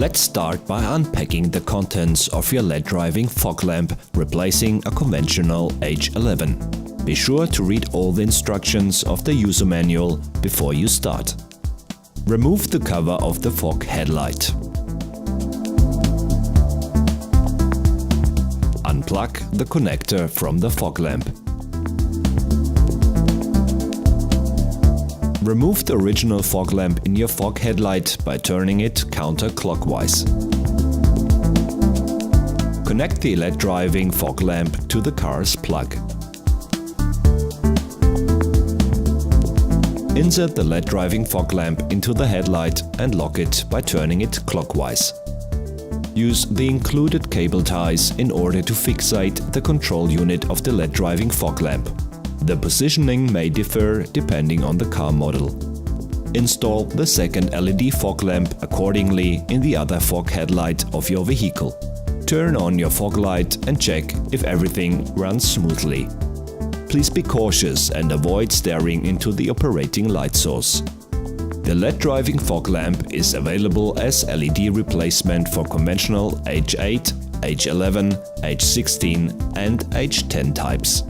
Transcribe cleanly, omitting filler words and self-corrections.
Let's start by unpacking the contents of your LED driving fog lamp, replacing a conventional H11. Be sure to read all the instructions of the user manual before you start. Remove the cover of the fog headlight. Unplug the connector from the fog lamp. Remove the original fog lamp in your fog headlight by turning it counterclockwise. Connect the LED driving fog lamp to the car's plug. Insert the LED driving fog lamp into the headlight and lock it by turning it clockwise. Use the included cable ties in order to fixate the control unit of the LED driving fog lamp. The positioning may differ depending on the car model. Install the second LED fog lamp accordingly in the other fog headlight of your vehicle. Turn on your fog light and check if everything runs smoothly. Please be cautious and avoid staring into the operating light source. The LED driving fog lamp is available as LED replacement for conventional H8, H11, H16 and H10 types.